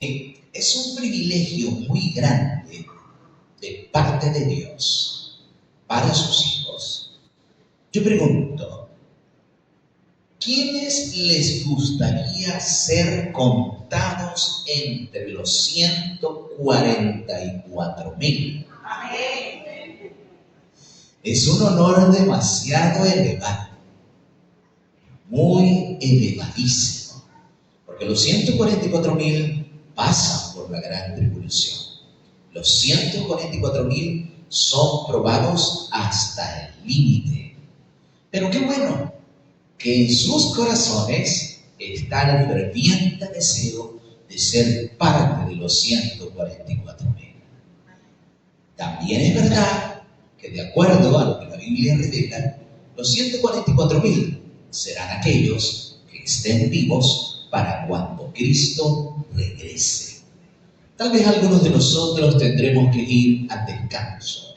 Es un privilegio muy grande de parte de Dios para sus hijos. Yo pregunto, ¿quiénes les gustaría ser contados entre los 144,000? Es un honor demasiado elevado, muy elevadísimo, porque los 144,000 pasan por la gran tribulación. Los 144,000 son probados hasta el límite. Pero qué bueno que en sus corazones está el ferviente deseo de ser parte de los 144,000. También es verdad que, de acuerdo a lo que la Biblia revela, los 144,000 serán aquellos que estén vivos para cuando Cristo regrese. Tal vez algunos de nosotros tendremos que ir al descanso.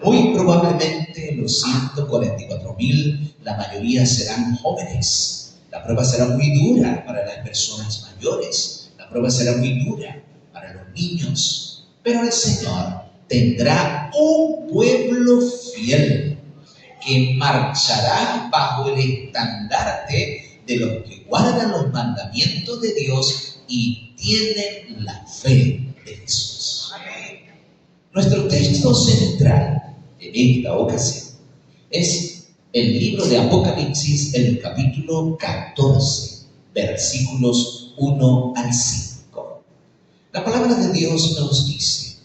Muy probablemente los 144,000, la mayoría serán jóvenes. La prueba será muy dura para las personas mayores. La prueba será muy dura para los niños. Pero el Señor tendrá un pueblo fiel que marchará bajo el estandarte de los que guardan los mandamientos de Dios y tienen la fe de Jesús. Nuestro texto central en esta ocasión es el libro de Apocalipsis, el capítulo 14, versículos 1 al 5. La palabra de Dios nos dice: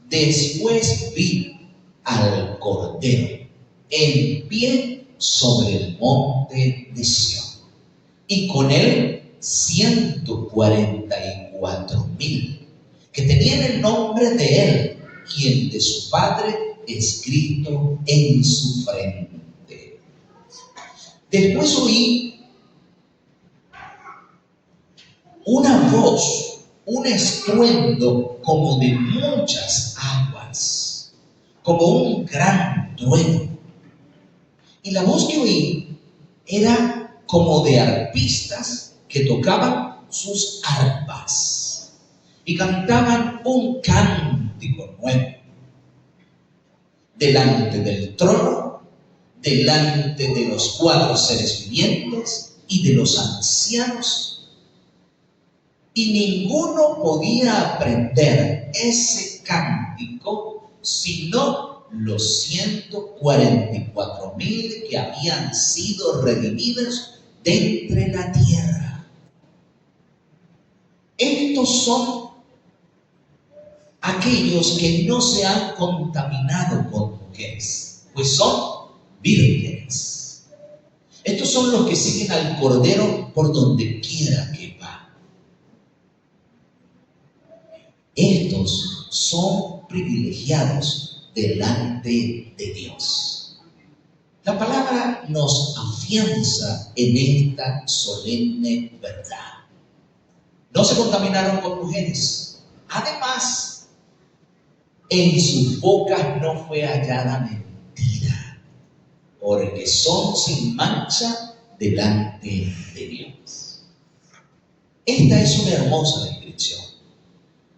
después vi al Cordero en pie sobre el monte de Sión, y con él 144,000 que tenían el nombre de él y el de su padre escrito en su frente. Después oí una voz, un estruendo como de muchas aguas, como un gran trueno. Y la voz que oí era como de arpistas que tocaban sus arpas y cantaban un cántico nuevo. Delante del trono, delante de los 4 seres vivientes y de los ancianos. Y ninguno podía aprender ese cántico sino los 144,000 que habían sido redimidos de entre la tierra. Estos son aquellos que no se han contaminado con mujeres, pues son vírgenes. Estos son los que siguen al Cordero por donde quiera que va. Estos son privilegiados delante de Dios. La palabra nos afianza en esta solemne verdad. No se contaminaron con mujeres. Además, en sus bocas no fue hallada mentira, porque son sin mancha delante de Dios. Esta es una hermosa descripción,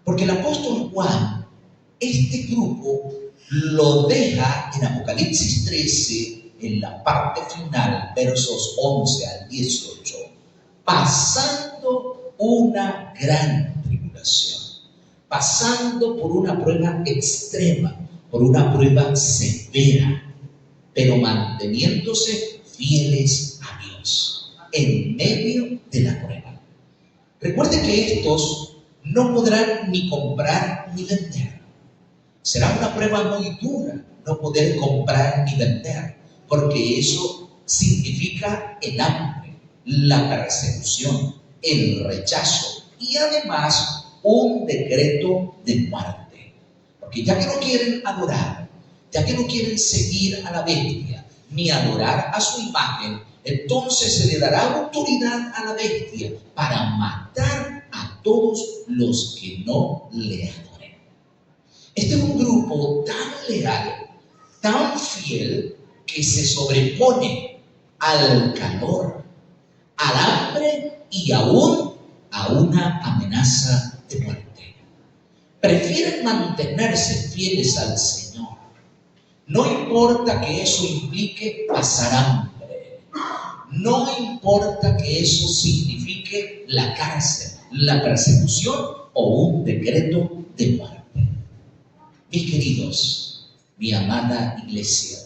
porque el apóstol Juan, este grupo, lo deja en Apocalipsis 13, en la parte final, versos 11 al 18, pasando una gran tribulación, pasando por una prueba extrema, por una prueba severa, pero manteniéndose fieles a Dios en medio de la prueba. Recuerde que estos no podrán ni comprar ni vender. Será una prueba muy dura no poder comprar ni vender, porque eso significa el hambre, la persecución, el rechazo y además un decreto de muerte. Porque ya que no quieren adorar, ya que no quieren seguir a la bestia ni adorar a su imagen, entonces se le dará autoridad a la bestia para matar a todos los que no le adoren. Este es un grupo tan leal, tan fiel, que se sobrepone al calor, al hambre y aún a a una amenaza de muerte. Prefieren mantenerse fieles al Señor. No importa que eso implique pasar hambre. No importa que eso signifique la cárcel, la persecución o un decreto de muerte. Mis queridos, mi amada iglesia,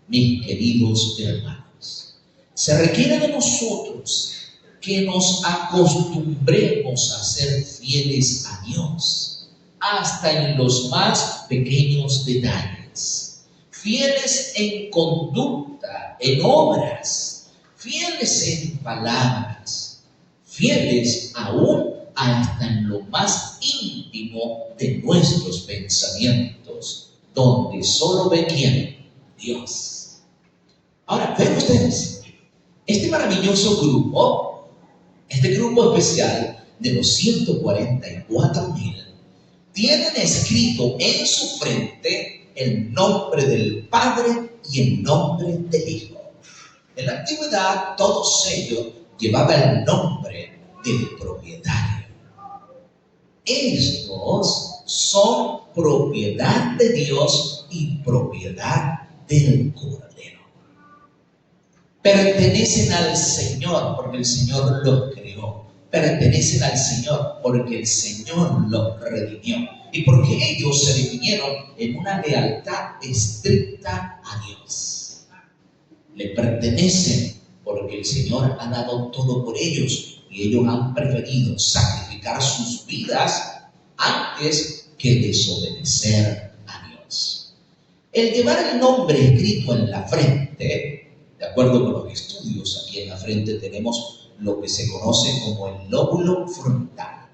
mis queridos hermanos, se requiere de nosotros que nos acostumbremos a ser fieles a Dios, hasta en los más pequeños detalles, fieles en conducta, en obras, fieles en palabras, fieles aún hasta en lo más íntimo de nuestros pensamientos, donde solo ve quién, Dios. Ahora, ven ustedes, este maravilloso grupo, este grupo especial de los 144,000, tienen escrito en su frente el nombre del Padre y el nombre del Hijo. En la antigüedad, todos ellos llevaban el nombre del propietario. Estos son propiedad de Dios y propiedad del Cordero. Pertenecen al Señor porque el Señor los creó. Pertenecen al Señor porque el Señor los redimió. Y porque ellos se definieron en una lealtad estricta a Dios. Le pertenecen porque el Señor ha dado todo por ellos. Y ellos han preferido sacrificar sus vidas antes que desobedecer a Dios. El llevar el nombre escrito en la frente, de acuerdo con los estudios, aquí en la frente tenemos lo que se conoce como el lóbulo frontal.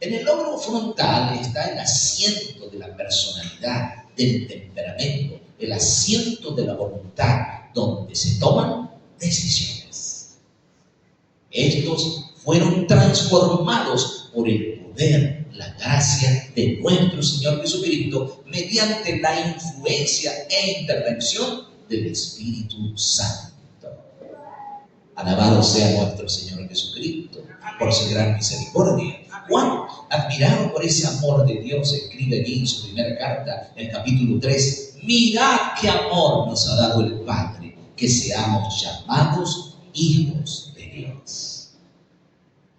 En el lóbulo frontal está el asiento de la personalidad, del temperamento, el asiento de la voluntad, donde se toman decisiones. Estos fueron transformados por el poder, la gracia de nuestro Señor Jesucristo mediante la influencia e intervención del Espíritu Santo. Alabado sea nuestro Señor Jesucristo por su gran misericordia. Juan, admirado por ese amor de Dios, escribe allí en su primera carta, en el capítulo 3, mirad qué amor nos ha dado el Padre, que seamos llamados hijos de Dios.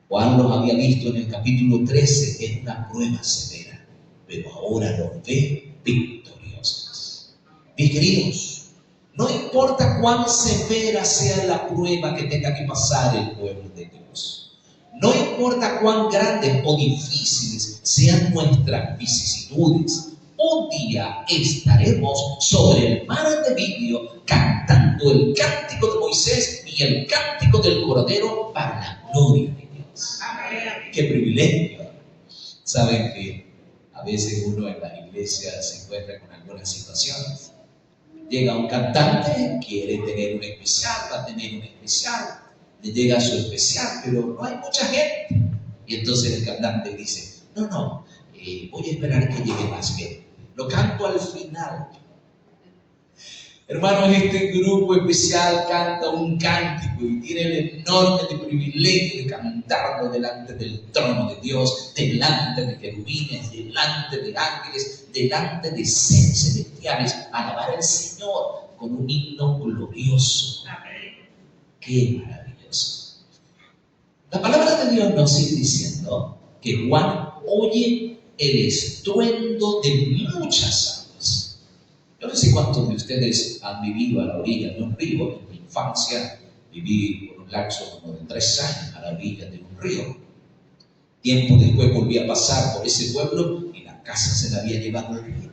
Juan los había visto en el capítulo 13 en una prueba severa, pero ahora los ve victoriosos. Mis queridos, no importa cuán severa sea la prueba que tenga que pasar el pueblo de Dios, no importa cuán grandes o difíciles sean nuestras vicisitudes, un día estaremos sobre el mar de vidrio cantando el cántico de Moisés y el cántico del Cordero para la gloria de Dios. ¡Qué privilegio! Saben que a veces uno en la iglesia se encuentra con algunas situaciones. Llega un cantante, quiere tener un especial, va a tener un especial, le llega su especial, pero no hay mucha gente. Y entonces el cantante dice, no, voy a esperar que llegue más gente. Lo canto al final. Hermanos, este grupo especial canta un cántico y tiene el enorme privilegio de cantarlo delante del trono de Dios, delante de querubines, delante de ángeles, delante de seres celestiales, alabar al Señor con un himno glorioso. ¡Qué maravilloso! La palabra de Dios nos sigue diciendo que Juan oye el estruendo de muchas aguas. Yo no sé cuántos de ustedes han vivido a la orilla de un río. En mi infancia viví por un lapso como de 3 años a la orilla de un río. Tiempo después volví a pasar por ese pueblo y la casa se la había llevado el río.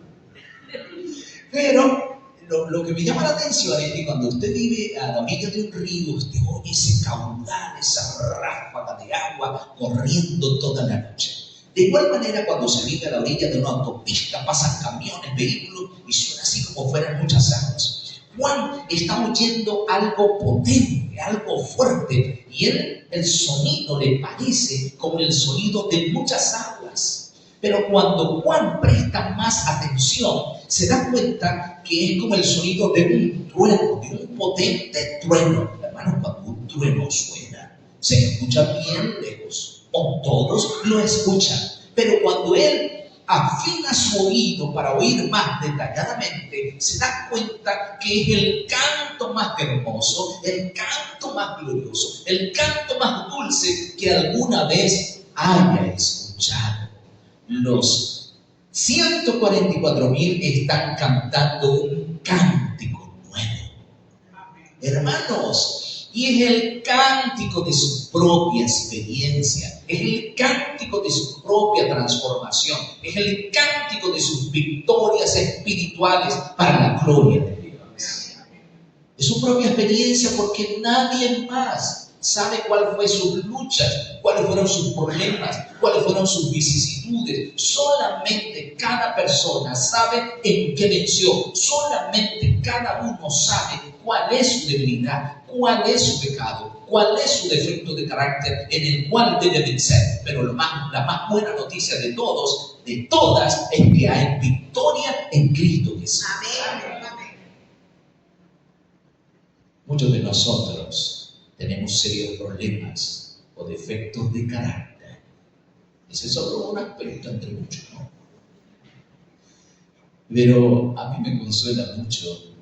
Pero lo que me llama la atención es que cuando usted vive a la orilla de un río, usted oye ese caudal, esa ráfaga de agua corriendo toda la noche. De igual manera, cuando se vive a la orilla de una autopista, pasan camiones, vehículos y suena así como fueran muchas aguas. Juan está oyendo algo potente, algo fuerte, y el sonido le parece como el sonido de muchas aguas. Pero cuando Juan presta más atención, se da cuenta que es como el sonido de un trueno, de un potente trueno. Hermanos, cuando un trueno suena, se escucha bien lejos. o todos lo escuchan. Pero cuando él afina su oído para oír más detalladamente, se da cuenta que es el canto más hermoso, el canto más glorioso, el canto más dulce que alguna vez haya escuchado. Los 144,000 están cantando un cántico nuevo, hermanos, y es el cántico de su propia experiencia, es el cántico de su propia transformación, es el cántico de sus victorias espirituales para la gloria de Dios. Es su propia experiencia, porque nadie más sabe cuál fue sus luchas, cuáles fueron sus problemas, cuáles fueron sus vicisitudes. Solamente cada persona sabe en qué venció. Solamente cada uno sabe cuál es su debilidad, cuál es su pecado, cuál es su defecto de carácter en el cual debe vencer. Pero la más buena noticia de todos, de todas, es que hay victoria en Cristo Jesús. Amén. Muchos de nosotros tenemos serios problemas o defectos de carácter. Ese es solo un aspecto entre muchos, ¿no? Pero a mí me consuela mucho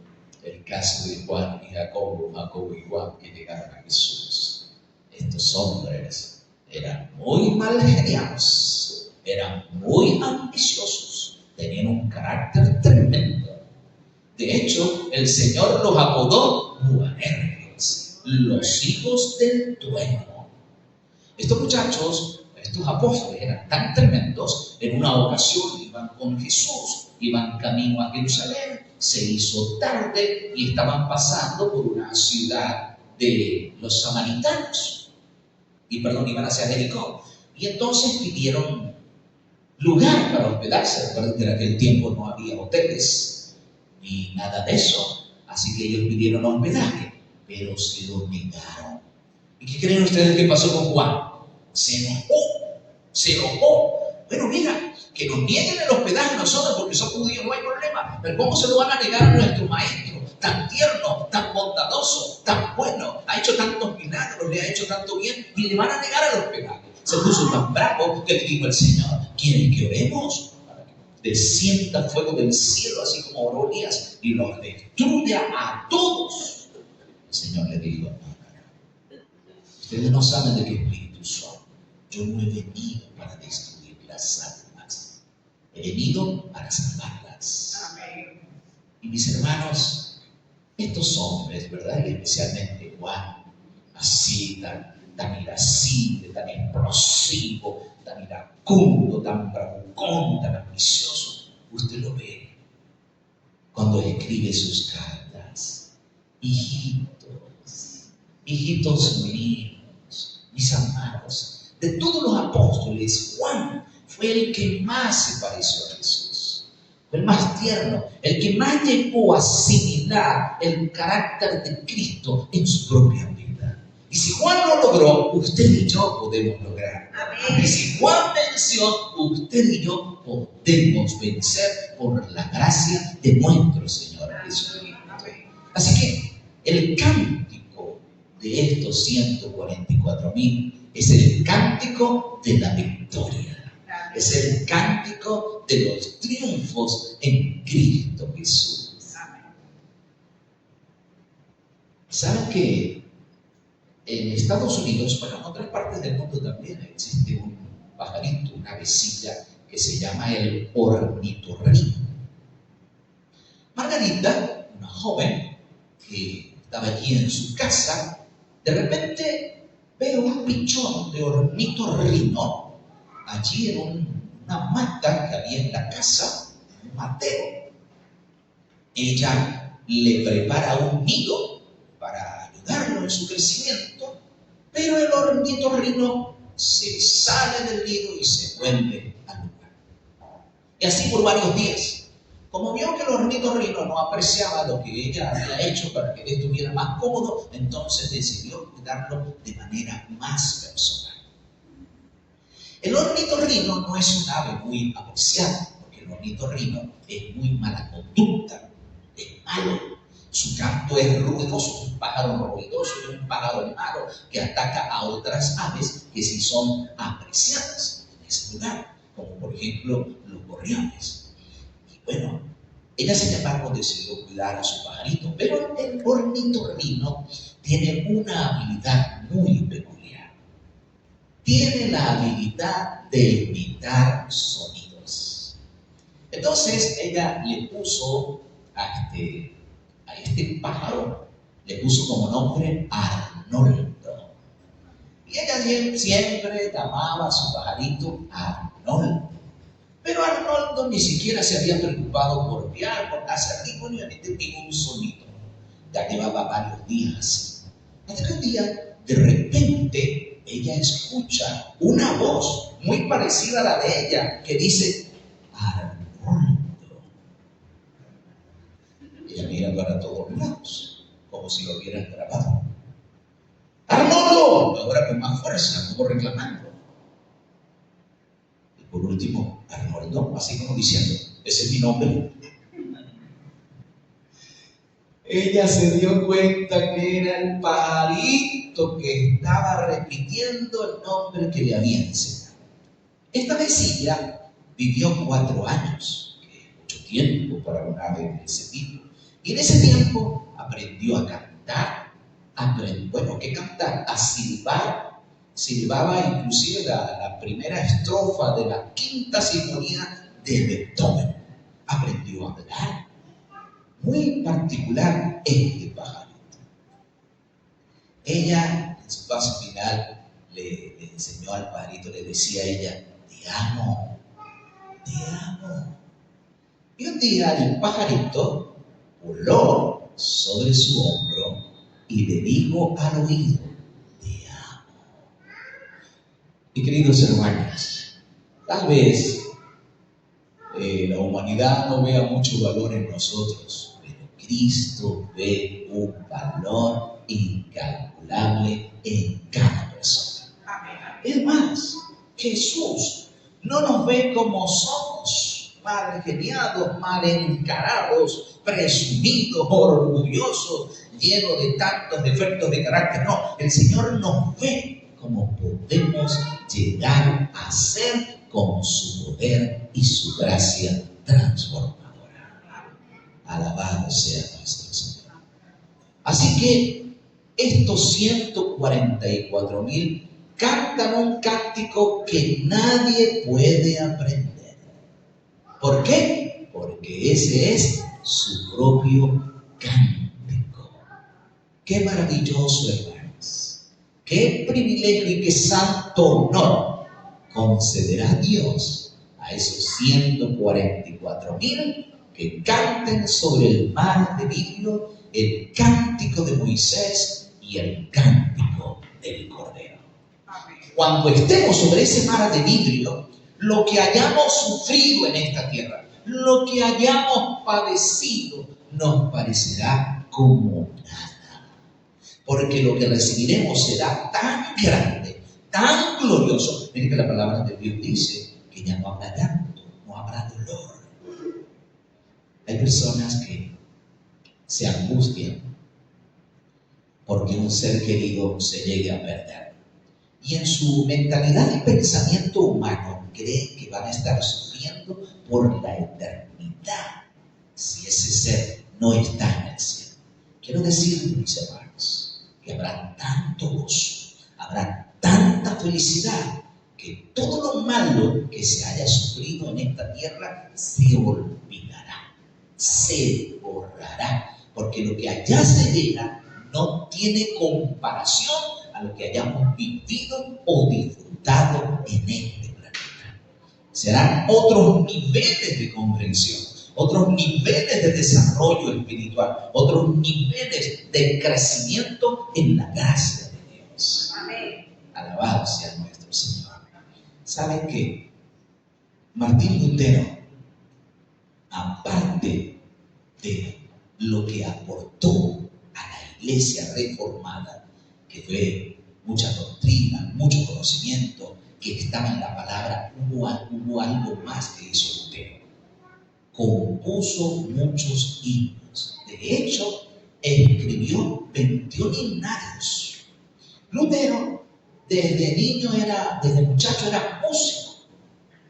el caso de Juan y Jacobo, Jacobo y Juan, que llegaron a Jesús. Estos hombres eran muy mal geniados, eran muy ambiciosos, tenían un carácter tremendo. De hecho, el Señor los apodó Boanerges, los hijos del trueno. Estos muchachos, estos apóstoles, eran tan tremendos. En una ocasión iban con Jesús, iban camino a Jerusalén, se hizo tarde y estaban pasando por una ciudad de los samaritanos. Iban hacia Jericó. Y entonces pidieron lugar para hospedarse. Recuerden que en aquel tiempo no había hoteles ni nada de eso. Así que ellos pidieron hospedaje, pero se lo negaron. ¿Y qué creen ustedes que pasó con Juan? Se enojó. Bueno, mira, que nos nieguen el hospedaje a nosotros porque son judíos, no hay problema. Pero ¿cómo se lo van a negar a nuestro maestro? Tan tierno, tan bondadoso, tan bueno, ha hecho tantos milagros, le ha hecho tanto bien, y le van a negar el hospedaje. Se puso tan bravo que le dijo el Señor: ¿quieren que oremos? Descienda fuego del cielo, así como oró Elías, y los destruya a todos. El Señor le dijo: no. Ustedes no saben de qué espíritu son. Yo no he venido para destruir las almas, he venido para salvarlas. Amén. Y mis hermanos, estos hombres, ¿verdad? Y especialmente Juan, así, tan irascible, tan explosivo, tan iracundo, tan bravucón, tan ambicioso, usted lo ve cuando escribe sus cartas. Hijitos míos, mis amados, de todos los apóstoles, Juan fue el que más se pareció a Jesús, fue el más tierno, el que más llegó a asimilar el carácter de Cristo en su propia vida. Y si Juan lo logró, usted y yo podemos lograr. Amén. Y si Juan venció, usted y yo podemos vencer por la gracia de nuestro Señor Jesús. Así que el cántico de estos 144,000 es el cántico de la victoria. Es el cántico de los triunfos en Cristo Jesús. ¿Saben que en Estados Unidos, bueno, en otras partes del mundo también existe un pajarito, una avecilla que se llama el ornitorrinco? Margarita, una joven que estaba allí en su casa, de repente ve un pichón de ornitorrinco allí en una mata que había en la casa, un matero. Ella le prepara un nido para ayudarlo en su crecimiento, pero el ornitorrinco se sale del nido y se vuelve al lugar. Y así por varios días. Como vio que el ornitorrinco no apreciaba lo que ella había hecho para que él estuviera más cómodo, entonces decidió cuidarlo de manera más personal. El ornitorrinco no es un ave muy apreciada, porque el ornitorrinco es muy mala conducta, es malo. Su canto es ruidoso, un pájaro ruidoso, es un pájaro malo que ataca a otras aves que sí son apreciadas en ese lugar, como por ejemplo los gorriones. Y bueno, ella sin embargo decidió cuidar a su pajarito, pero el ornitorrinco tiene una habilidad muy peculiar. Tiene la habilidad de imitar sonidos. Entonces ella le puso a este pájaro, le puso como nombre Arnoldo. Y ella siempre llamaba a su pajarito Arnoldo. Pero Arnoldo ni siquiera se había preocupado por piar, por hacer ningún sonido. Ya llevaba varios días así. Hasta que un día, de repente, ella escucha una voz muy parecida a la de ella que dice: Arnoldo. Ella mira para todos lados, como si lo hubieran grabado. ¡Arnoldo! Ahora con más fuerza, como reclamando. Y por último, Arnoldo, así como diciendo: ese es mi nombre. Ella se dio cuenta que era el pajarito que estaba repitiendo el nombre que le había enseñado. Esta vecilla vivió 4 años, que es mucho tiempo para un ave de ese tipo. Y en ese tiempo aprendió a cantar, a silbar. Silbaba inclusive la primera estrofa de la quinta sinfonía de Beethoven. Aprendió a hablar. Muy particular este pajarito. Ella, en su fase final, le enseñó al pajarito, le decía a ella: te amo, te amo. Y un día el pajarito voló sobre su hombro y le dijo al oído: te amo. Y queridos hermanos, tal vez la humanidad no vea mucho valor en nosotros, pero Cristo ve un valor incalculable en cada persona. Es más, Jesús no nos ve como somos, mal geniados, mal encarados, presumidos, orgullosos, llenos de tantos defectos de carácter. No, el Señor nos ve como podemos llegar a ser con su poder y su gracia transformadora. Alabado sea nuestro Señor. Así que estos 144,000 cantan un cántico que nadie puede aprender. ¿Por qué? Porque ese es su propio cántico. Qué maravilloso, hermanos. Qué privilegio y qué santo honor concederá Dios a esos 144,000 que canten sobre el mar de vidrio el cántico de Moisés y el cántico del Cordero. Cuando estemos sobre ese mar de vidrio, lo que hayamos sufrido en esta tierra, lo que hayamos padecido, nos parecerá como nada. Porque lo que recibiremos será tan grande, tan glorioso. Miren que la palabra de Dios dice que ya no habrá llanto, no habrá dolor. Hay personas que se angustian porque un ser querido se llegue a perder. Y en su mentalidad y pensamiento humano creen que van a estar sufriendo por la eternidad si ese ser no está en el cielo. Quiero decirles, mis hermanos, que habrá tanto gozo, habrá tanta felicidad, que todo lo malo que se haya sufrido en esta tierra se olvidará, se borrará, porque lo que allá se verá no tiene comparación a lo que hayamos vivido o disfrutado en este planeta. Serán otros niveles de comprensión, otros niveles de desarrollo espiritual, otros niveles de crecimiento en la gracia de Dios. Amén. Alabado sea nuestro Señor. ¿Saben qué? Martín Lutero, aparte de lo que aportó a la iglesia reformada, que fue mucha doctrina, mucho conocimiento, que estaba en la palabra, hubo algo más que hizo Lutero. Compuso muchos himnos. De hecho, escribió 21 himnarios. Lutero desde muchacho era músico.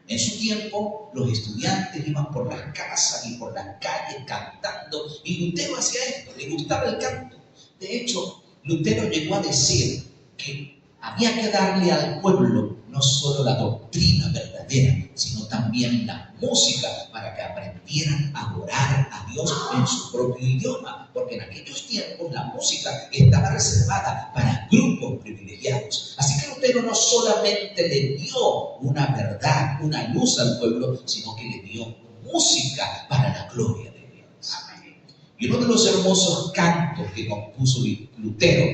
En su tiempo, los estudiantes iban por las casas y por las calles cantando, y Lutero hacía esto, le gustaba el canto. De hecho, Lutero llegó a decir que había que darle al pueblo no solo la doctrina verdadera, sino también la música para que aprendieran a adorar a Dios en su propio idioma, porque en aquellos tiempos la música estaba reservada para grupos privilegiados. Así que Lutero no solamente le dio una verdad, una luz al pueblo, sino que le dio música para la gloria de Dios. Y uno de los hermosos cantos que compuso Lutero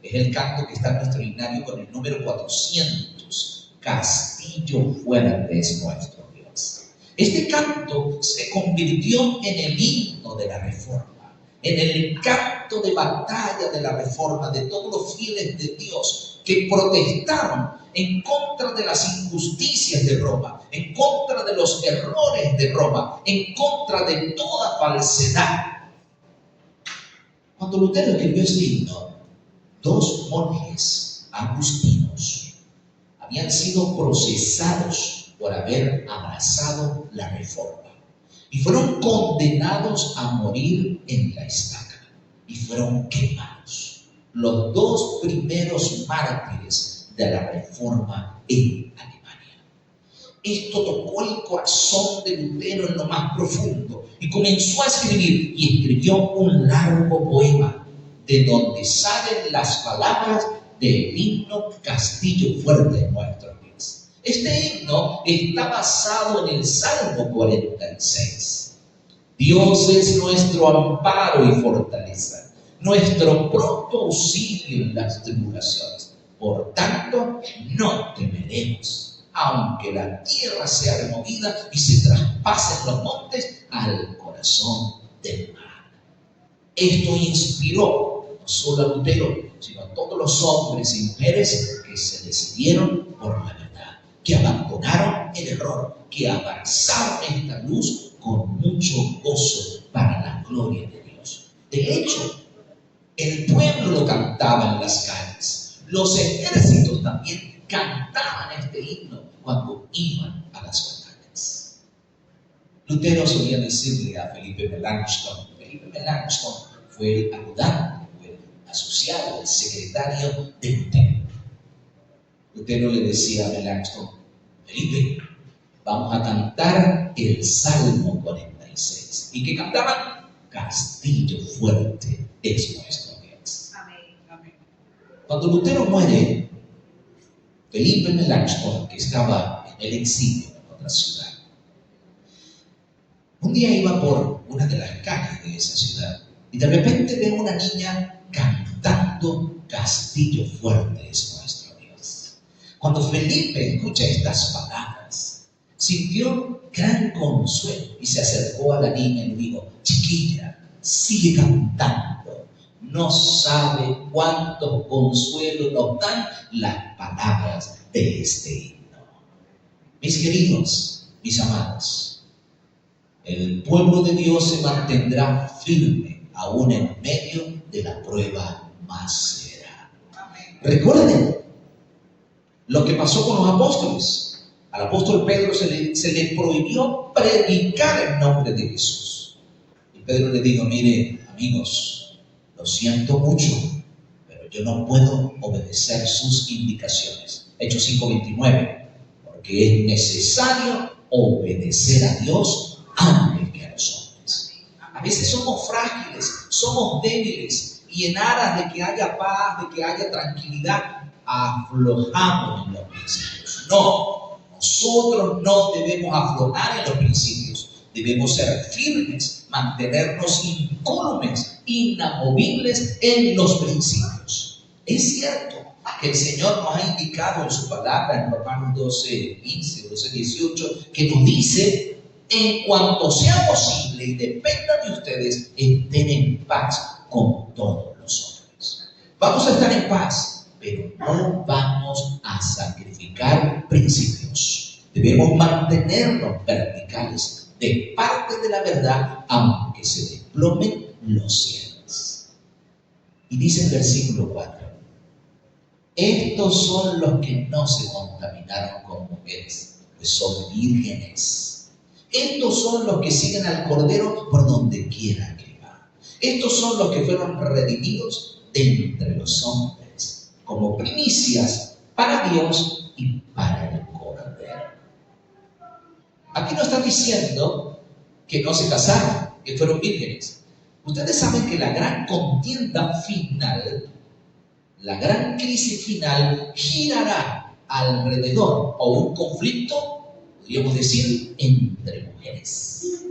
es el canto que está en nuestro himnario con el número 400, Castillo fuerte es nuestro Dios. Este canto se convirtió en el himno de la Reforma, en el canto de batalla de la Reforma de todos los fieles de Dios que protestaron en contra de las injusticias de Roma, en contra de los errores de Roma, en contra de toda falsedad. Cuando Lutero escribió este himno, 2 monjes agustinos habían sido procesados por haber abrazado la Reforma y fueron condenados a morir en la estaca y fueron quemados. Los 2 primeros mártires de la Reforma en Alemania. Esto tocó el corazón de Lutero en lo más profundo y comenzó a escribir, y escribió un largo poema de donde salen las palabras del himno Castillo fuerte nuestro Dios. Este himno está basado en el Salmo 46. Dios es nuestro amparo y fortaleza, nuestro pronto auxilio en las tribulaciones. Por tanto, no temeremos, aunque la tierra sea removida y se traspasen los montes al corazón del mar. Esto inspiró no solo a Lutero, sino a todos los hombres y mujeres que se decidieron por la verdad, que abandonaron el error, que abrazaron esta luz con mucho gozo para la gloria de Dios. De hecho, el pueblo lo cantaba en las calles. Los ejércitos también cantaban este himno cuando iban a las batallas. Lutero solía decirle a Felipe Melanchthon fue el ayudante, fue el asociado, el secretario de Lutero. Lutero le decía a Melanchthon: Felipe, vamos a cantar el Salmo 46. ¿Y qué cantaban? Castillo fuerte es nuestro Dios. Amén. Cuando Lutero muere, Felipe Melanchthon, que estaba en el exilio en otra ciudad, un día iba por una de las calles de esa ciudad y de repente ve una niña cantando Castillo fuerte es nuestro Dios. Cuando Felipe escucha estas palabras, sintió gran consuelo y se acercó a la niña y le dijo: chiquilla, sigue cantando. No sabe cuánto consuelo nos dan las palabras de este himno. Mis queridos, mis amados, el pueblo de Dios se mantendrá firme aún en medio de la prueba más severa. Recuerden lo que pasó con los apóstoles. Al apóstol Pedro se le prohibió predicar el nombre de Jesús. Y Pedro le dijo: mire, amigos, lo siento mucho, pero yo no puedo obedecer sus indicaciones. Hechos 5:29, porque es necesario obedecer a Dios antes que a los hombres. A veces somos frágiles, somos débiles, y en aras de que haya paz, de que haya tranquilidad, aflojamos en los principios. No, nosotros no debemos aflojar en los principios. Debemos ser firmes, mantenernos incólumes, inamovibles en los principios. Es cierto que el Señor nos ha indicado en su palabra en Romanos 12:15, 12:18, que nos dice: en cuanto sea posible y dependa de ustedes, estén en paz con todos los hombres. Vamos a estar en paz, pero no vamos a sacrificar principios. Debemos mantenernos verticales de parte de la verdad, aunque se desplomen los cielos. Y dice el versículo 4, estos son los que no se contaminaron con mujeres, pues son vírgenes. Estos son los que siguen al Cordero por donde quiera que va. Estos son los que fueron redimidos de entre los hombres, como primicias para Dios y para el Cordero. Aquí no está diciendo que no se casaron, que fueron vírgenes. Ustedes saben que la gran contienda final, la gran crisis final, girará alrededor, o un conflicto, podríamos decir, entre mujeres.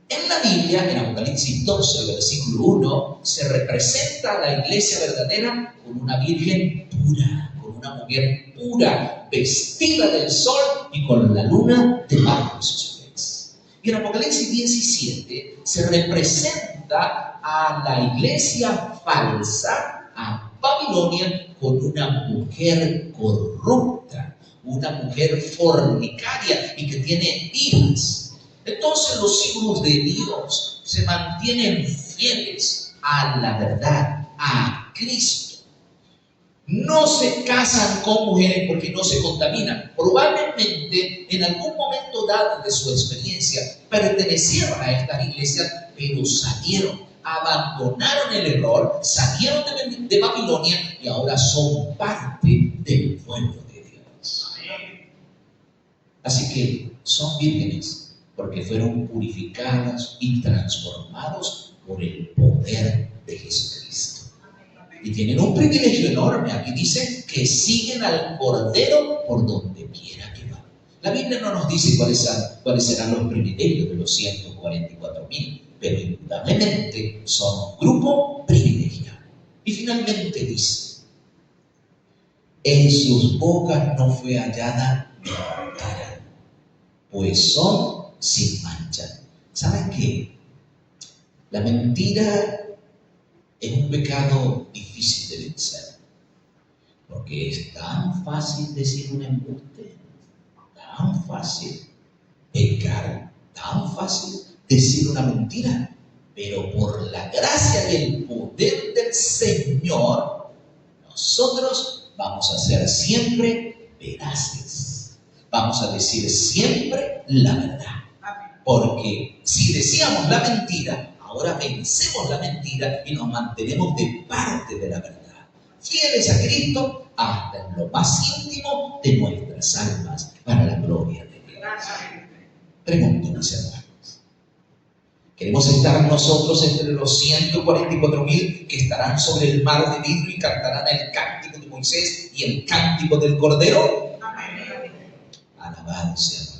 En la Biblia, en Apocalipsis 12, versículo 1, se representa a la iglesia verdadera con una virgen pura, con una mujer pura, vestida del sol y con la luna debajo de sus pies. Y en Apocalipsis 17 se representa a la iglesia falsa, a Babilonia, con una mujer corrupta, una mujer fornicaria y que tiene hijas. Entonces los hijos de Dios se mantienen fieles a la verdad, a Cristo. No se casan con mujeres porque no se contaminan. Probablemente en algún momento dado de su experiencia pertenecieron a estas iglesias, pero salieron, abandonaron el error, salieron de Babilonia y ahora son parte del pueblo de Dios. Así que son vírgenes porque fueron purificados y transformados por el poder de Jesucristo. Y tienen un privilegio enorme. Aquí dice que siguen al Cordero por donde quiera que va. La Biblia no nos dice cuáles serán los privilegios de los 144,000, pero indudablemente son un grupo privilegiado. Y finalmente dice, en sus bocas no fue hallada mentira, pues son sin mancha. ¿Saben qué? La mentira es un pecado difícil de vencer, porque es tan fácil decir un embuste, tan fácil pecar, tan fácil decir una mentira, pero por la gracia y el poder del Señor, nosotros vamos a ser siempre veraces, vamos a decir siempre la verdad. Porque si decíamos la mentira, ahora vencemos la mentira y nos mantenemos de parte de la verdad, fieles a Cristo hasta en lo más íntimo de nuestras almas, para la gloria de Dios. Pregunto, mis hermanos, ¿queremos estar nosotros entre los 144,000 que estarán sobre el mar de vidrio y cantarán el cántico de Moisés y el cántico del Cordero? Alabado sea